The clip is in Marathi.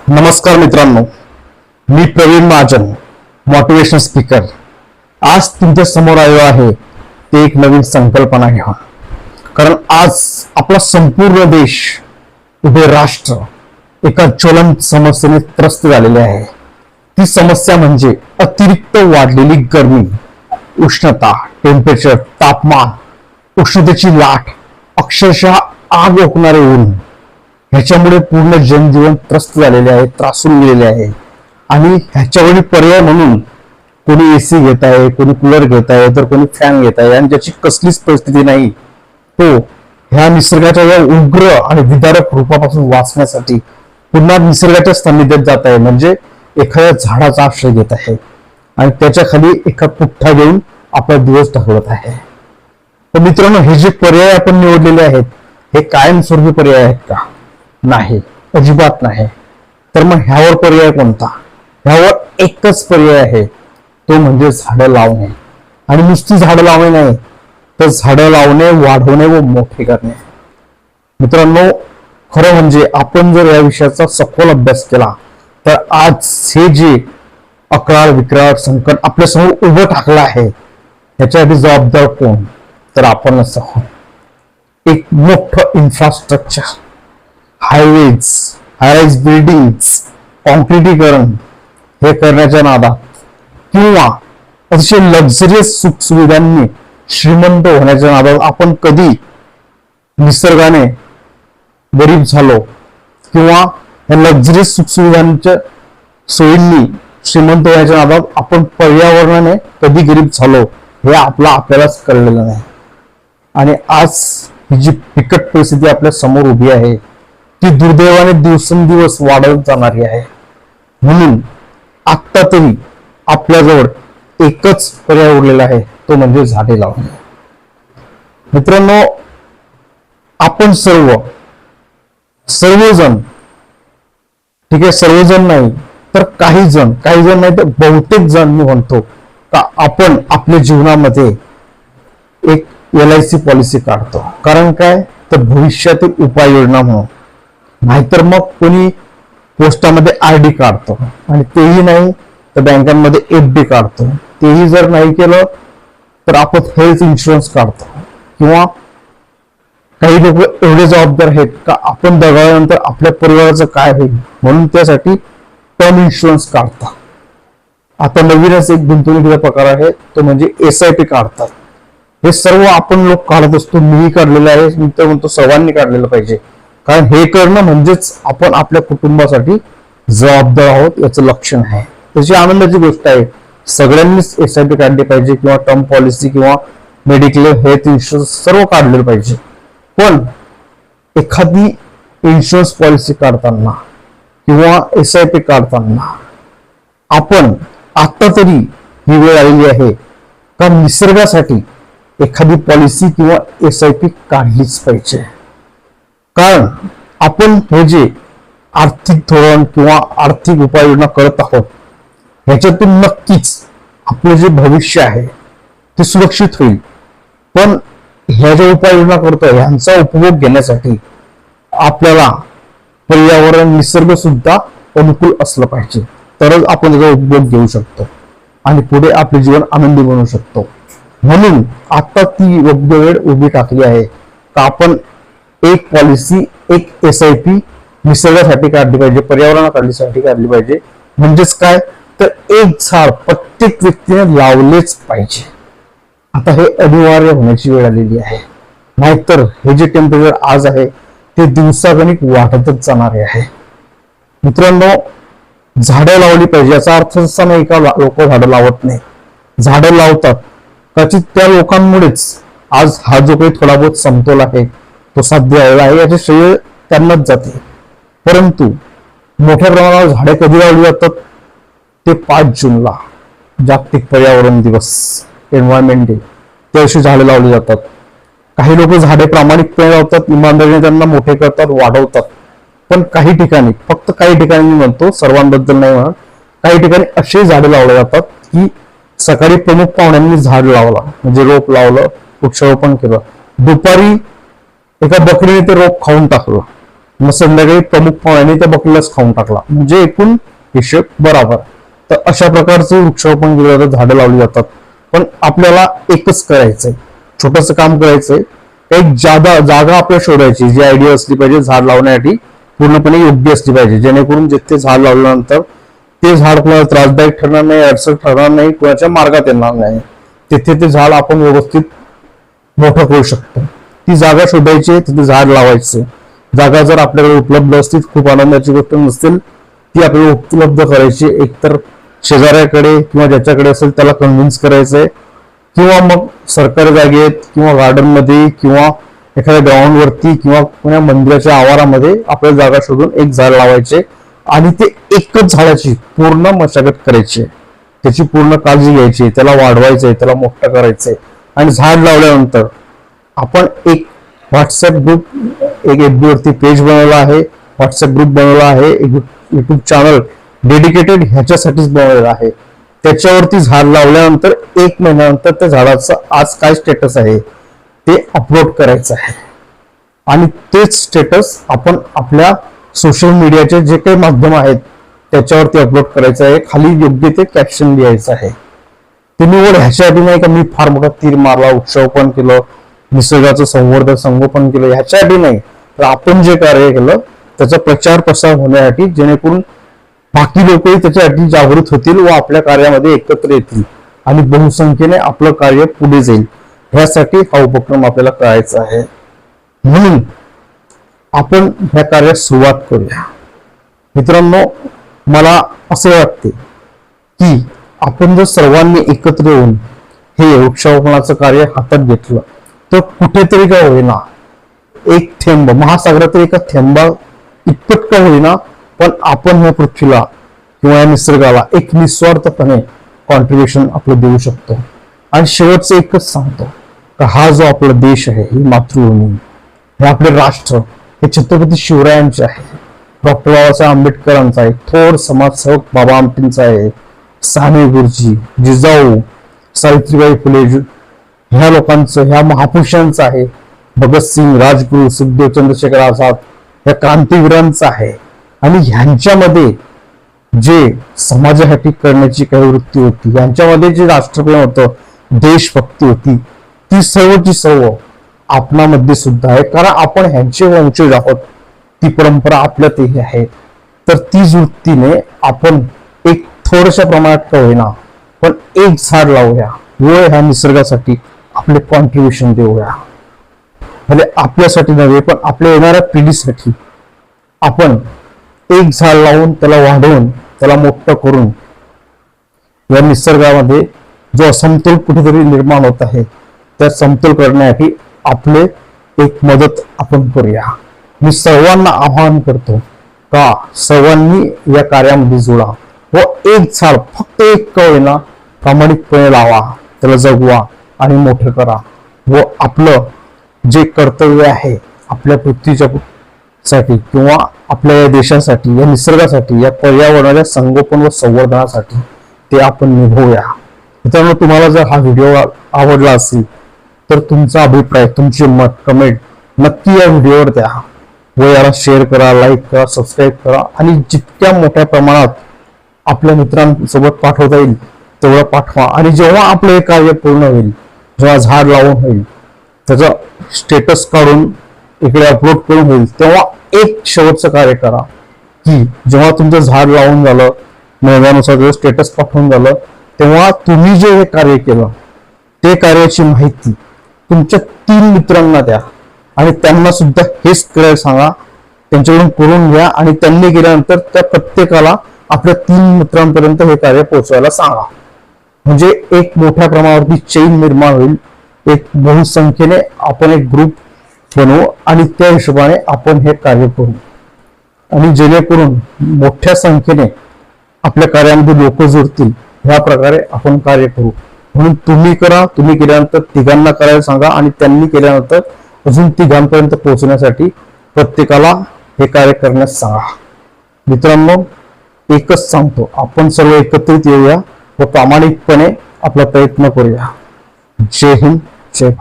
नमस्कार मित्रांनो, मी प्रवीण महाजन, मोटिवेशनल स्पीकर. आज तुमच्या समोर आलो आहे ते एक नवीन संकल्पना घेऊन. कारण आज आपला संपूर्ण देश, उभे राष्ट्र एका ज्वलंत समस्येने त्रस्त झालेले आहे. ती समस्या म्हणजे अतिरिक्त वाढलेली गरमी, उष्णता, टेम्परेचर, तापमान, उष्णतेची लाट, अक्षरशः आग ओकणारे ऊन. ह्याच्यामुळे पूर्ण जनजीवन त्रस्त झालेले आहे, त्रासून गेलेले आहे. आणि ह्याच्यावर पर्याय म्हणून कोणी एसी घेत आहे, कोणी कूलर घेत आहे, तर कोणी फॅन घेत आहे. आणि ज्याची कसलीच परिस्थिती नाही, तो ह्या निसर्गाच्या या उग्र आणि विदारक रूपापासून वाचण्यासाठी पुन्हा निसर्गाच्या सान्निध्यात जात आहे. म्हणजे एखाद्या झाडाचा आश्रय घेत आहे आणि त्याच्या खाली एका पुठ्ठा घेऊन आपला दिवस ढकलत आहे. तर मित्रांनो, हे जे पर्याय आपण निवडलेले आहेत, हे कायमस्वरूपी पर्याय आहेत का? नाही, अजिबात नाही. तर मग ह्यावर पर्याय कोणता? ह्यावर एकच पर्याय आहे, तो म्हणजे झाडं लावणे. आणि नुसती झाडं लावणे नाही, तर झाडं लावणे, वाढवणे व मोठे करणे. मित्रांनो, खरं म्हणजे आपण जर या विषयाचा सखोल अभ्यास केला तर आज हे जे अक्राळ विक्राळ संकट आपल्या समोर उभं टाकलं आहे, ह्याच्यासाठी जबाबदार कोण? तर आपणच आहोत. एक मोठं इन्फ्रास्ट्रक्चर, हायवेज, हायराईज बिल्डिंग्स, कॉन्क्रिटीकरण हे करण्याच्या नादात किंवा अतिशय लक्झरियस सुख सुविधांनी श्रीमंत होण्याच्या नादात आपण कधी निसर्गाने गरीब झालो किंवा या लक्झरियस सुख सुविधांच्या सोयींनी श्रीमंत होण्याच्या नादात आपण पर्यावरणाने कधी गरीब झालो, हे आपल्यालाच कळलेलं नाही. आणि आज ही जी बिकट परिस्थिती आपल्या समोर उभी आहे, ती दुर्दैवाने दिवसेंदिवस वाढत जाणारी आहे. म्हणून आत्ता तरी आपल्याजवळ एकच पर्याय उरलेला आहे, तो म्हणजे झाडे लावणे. मित्रांनो, आपण सर्वजण, ठीक आहे, सर्वजण नाही तर काही जण नाही तर बहुतेक जण मी म्हणतो का आपण आपल्या जीवनामध्ये एक LIC पॉलिसी काढतो. कारण काय? तर भविष्यातील उपाययोजना म्हणून. नाहीतर मग कोणी पोस्टामध्ये RD काढतो, आणि तेही नाही तर बँकांमध्ये FD काढतो. तेही जर नाही केलं तर आपण हेल्थ इन्शुरन्स काढतो. किंवा काही लोक एवढे जबाबदार आहेत का आपण दगावल्यानंतर आपल्या परिवाराचं काय होईल म्हणून त्यासाठी टर्म इन्शुरन्स काढतात. आता नवीनच एक गुंतवणुकीचा प्रकार आहे, तो म्हणजे SIP काढतात. हे सर्व आपण लोक काढत असतो. मीही काढलेलं आहे, मी तर म्हणतो सर्वांनी काढलेलं पाहिजे. कारण हे करणं म्हणजेच आपण आपल्या कुटुंबासाठी जबाबदार आहोत याचं लक्षण आहे. त्याची आनंदाची गोष्ट आहे. सगळ्यांनीच SIP काढली पाहिजे किंवा टर्म पॉलिसी किंवा मेडिक्लेम, हेल्थ इन्शुरन्स सर्व काढले पाहिजे. पण एखादी इन्शुरन्स पॉलिसी काढताना किंवा SIP काढताना आपण आता तरी ही वेळ आलेली आहे का निसर्गासाठी एखादी पॉलिसी किंवा SIP काढलीच पाहिजे. कारण आपण हे जे आर्थिक धोरण किंवा आर्थिक उपाययोजना करत आहोत, ह्याच्यातून नक्कीच आपलं जे भविष्य आहे ते सुरक्षित होईल. पण ह्या ज्या उपाययोजना करतोय ह्यांचा उपभोग घेण्यासाठी आपल्याला पर्यावरण, निसर्ग सुद्धा अनुकूल असलं पाहिजे, तरच आपण त्याचा उपभोग घेऊ शकतो आणि पुढे आपले जीवन आनंदी बनवू शकतो. म्हणून आता ती योग्य वेळ उभी टाकली आहे का आपण एक पॉलिसी, एक SIP निसर्गासाठी काढली पाहिजे, पर्यावरणासाठी काढली पाहिजे. म्हणजेच काय? तर एक झाड प्रत्येक व्यक्तीने लावलेच पाहिजे. आता हे अनिवार्य होण्याची वेळ आलेली आहे. नाहीतर हे जे टेम्परेचर आज आहे ते दिवसागणिक वाढतच जाणारे आहे. मित्रांनो, झाडं लावली पाहिजे याचा अर्थ असा नाही का लोक झाडं लावत नाही. झाडं लावतात, कदाचित त्या लोकांमुळेच आज हा जो काही थोडा बहुत समतोल आहे तो साध्य झालेला आहे, याचे श्रेय त्यांनाच जाते. परंतु मोठ्या प्रमाणावर झाडे कधी लावली जातात? ते 5 जूनला जागतिक पर्यावरण दिवस, एन्व्हायरमेंट डे, त्या दिवशी झाडे लावली जातात. काही लोक झाडे प्रामाणिकपणे लावतात, इमानदारीने त्यांना मोठे करतात, वाढवतात. पण काही ठिकाणी, फक्त काही ठिकाणी मी म्हणतो, सर्वांबद्दल नाही म्हणत, काही ठिकाणी असे झाडे लावले जातात की सकाळी प्रमुख पाहुण्यांनी झाड लावला, म्हणजे रोप लावलं, वृक्षारोपण केलं, दुपारी एका बकरीने ते रोप खाऊन टाकलं, मग संध्याकाळी प्रमुख पाहुण्याने त्या बकरीलाच खाऊन टाकला, म्हणजे एकूण हिशोब बरोबर. तर अशा प्रकारचे वृक्षारोपण केलं जातं, झाडं लावली जातात. पण आपल्याला एकच करायचंय, छोटस काम करायचंय, एक जागा आपल्याला शोधायची, जी आयडिया असली पाहिजे झाड लावण्यासाठी पूर्णपणे योग्य असली पाहिजे, जेणेकरून जिथे झाड लावल्यानंतर ते झाड कोणाला त्रासदायक ठरणार नाही, अडचण ठरणार नाही, कोणाच्या मार्गात येणार नाही. तिथे ते झाड आपण व्यवस्थित मोठं करू शकतो. ती जागा शोधायची, तिथे झाड लावायचे. जागा जर आपल्याकडे उपलब्ध असतील, खूप आनंदाची गोष्ट नसतील, ती आपल्याला उपलब्ध करायची. एकतर शेजाऱ्याकडे किंवा ज्याच्याकडे असेल त्याला कन्व्हिन्स करायचंय, किंवा मग सरकारी जागेत किंवा गार्डन मध्ये किंवा एखाद्या ग्राउंड वरती किंवा कोणा मंदिराच्या आवारामध्ये आपल्याला जागा शोधून एक झाड लावायचे आणि ते एकच झाडाची पूर्ण मशागत करायची, त्याची पूर्ण काळजी घ्यायची, त्याला वाढवायचंय, त्याला मोठं करायचंय. आणि झाड लावल्यानंतर आपण एक व्हॉट्सअप ग्रुप, एक FB वरती पेज बनवला आहे, व्हॉट्सअप ग्रुप बनवला आहे, एक युट्यूब चॅनल डेडिकेटेड ह्याच्यासाठीच बनवलेला आहे. त्याच्यावरती झाड लावल्यानंतर 1 महिन्यानंतर त्या झाडाचं आज काय स्टेटस आहे ते अपलोड करायचं आहे. आणि तेच स्टेटस आपण आपल्या सोशल मीडियाचे जे काही माध्यम आहेत त्याच्यावरती अपलोड करायचं आहे. खाली योग्य ते कॅप्शन लिहायचं आहे. ते निवड ह्याच्यासाठी नाही का मी फार मोठा तीर मारला, वृक्षारोपण केलं, निसर्गाचं संगोपन केलं, ह्याच्यासाठी नाही, तर आपण जे कार्य केलं त्याचा प्रचार प्रसार होण्यासाठी, जेणेकरून बाकी लोकही त्याच्यासाठी जागृत होतील व आपल्या कार्यामध्ये एकत्र येतील आणि बहुसंख्येने आपलं कार्य पुढे जाईल. ह्यासाठी हा उपक्रम आपल्याला करायचा आहे. म्हणून आपण ह्या कार्यास सुरुवात करूया. मित्रांनो, मला असे वाटते की आपण जर सर्वांनी एकत्र येऊन हे वृक्षारोपणाचं कार्य हातात घेतलं तर कुठेतरी का होईना एक थेंब, महासागरातील एका थेंबा इतपत का होईना, पण आपण या पृथ्वीला किंवा या निसर्गाला एक निस्वार्थपणे कॉन्ट्रीब्युशन आपलं देऊ शकतो. आणि शेवटचं एकच सांगतो का हा जो आपला देश आहे, ही मातृभूमी, हे आपले राष्ट्र, हे छत्रपती शिवरायांचे आहे, डॉक्टर बाबासाहेब आंबेडकरांचा आहे, थोर समाजसेवक बाबा आमटेंचा आहे, साने गुरुजी, जिजाऊ, सावित्रीबाई फुले, ह्या लोकांचं, ह्या महापुरुषांचं आहे, भगतसिंग, राजगुरू, सुखदेव, चंद्रशेखर आझाद, या क्रांतीवीरांचं आहे. आणि ह्यांच्यामध्ये जे समाजासाठी करण्याची काही वृत्ती होती, यांच्यामध्ये जे राष्ट्रप्रेम होतं, देशभक्ती होती, ती सर्वची सर्व आपणामध्ये सुद्धा आहे. कारण आपण ह्यांचे वंशज आहोत, ती परंपरा आपल्यातही आहे. तर तीच वृत्तीने आपण एक थोड्याशा प्रमाणात का होईना पण एक झाड लावूया व ह्या निसर्गासाठी आपले कॉन्ट्रीब्युशन देऊया. म्हणजे आपल्यासाठी नव्हे पण आपल्या येणाऱ्या पिढीसाठी आपण एक झाड लावून त्याला वाढवून त्याला मोठं करून या निसर्गामध्ये जो असमतोल कुठेतरी निर्माण होत आहे त्या समतोल करण्यासाठी आपले एक मदत आपण करूया. मी सर्वांना आवाहन करतो का सर्वांनी या कार्यामध्ये जोडा व एक झाड, फक्त एक का होईना, प्रामाणिकपणे लावा, त्याला जगवा आणि मोठं करा. व आपलं जे कर्तव्य आहे आपल्या पृथ्वीच्या साठी किंवा आपल्या या देशासाठी, या निसर्गासाठी, या पर्यावरणाच्या संगोपन व संवर्धनासाठी ते आपण निभवूया. मित्रांनो, तुम्हाला जर हा व्हिडिओ आवडला असेल तर तुमचा अभिप्राय, तुमचे मत, कमेंट नक्की या व्हिडिओवर द्या व याला शेअर करा, लाईक करा, सबस्क्राईब करा आणि जितक्या मोठ्या प्रमाणात आपल्या मित्रांसोबत पाठवता येईल तेवढं पाठवा. आणि जेव्हा आपलं हे कार्य पूर्ण होईल, जेव्हा झाड लावून होईल, त्याचं स्टेटस काढून इकडे अपलोड करून होईल, तेव्हा एक शेवटचं कार्य करा की जेव्हा तुमचं झाड लावून झालं, महिन्यानुसार स्टेटस पाठवून झालं, तेव्हा तुम्ही जे हे कार्य केलं ते कार्याची माहिती तुमच्या 3 मित्रांना द्या आणि त्यांना सुद्धा हेच करायला सांगा, त्यांच्याकडून करून घ्या आणि त्यांनी केल्यानंतर त्या प्रत्येकाला आपल्या 3 मित्रांपर्यंत हे कार्य पोहोचवायला सांगा. म्हणजे एक मोठ्या प्रमाणावरती चेन निर्माण होईल, एक बहुसंख्येने आपण एक ग्रुप बनवू आणि त्या हिशोबाने आपण हे कार्य करू आणि जेणेकरून मोठ्या संख्येने आपल्या कार्यामध्ये लोक जुळतील, ह्या प्रकारे आपण कार्य करू. म्हणून तुम्ही करा, तुम्ही केल्यानंतर 3घांना करायला सांगा आणि त्यांनी केल्यानंतर अजून 3घांपर्यंत पोहोचण्यासाठी प्रत्येकाला हे कार्य करण्यास सांगा. मित्रांनो, एकच सांगतो, आपण सर्व एकत्रित येऊया व प्रामाणिकपणे आपला प्रयत्न करूया. जय हिंद, जय भारत.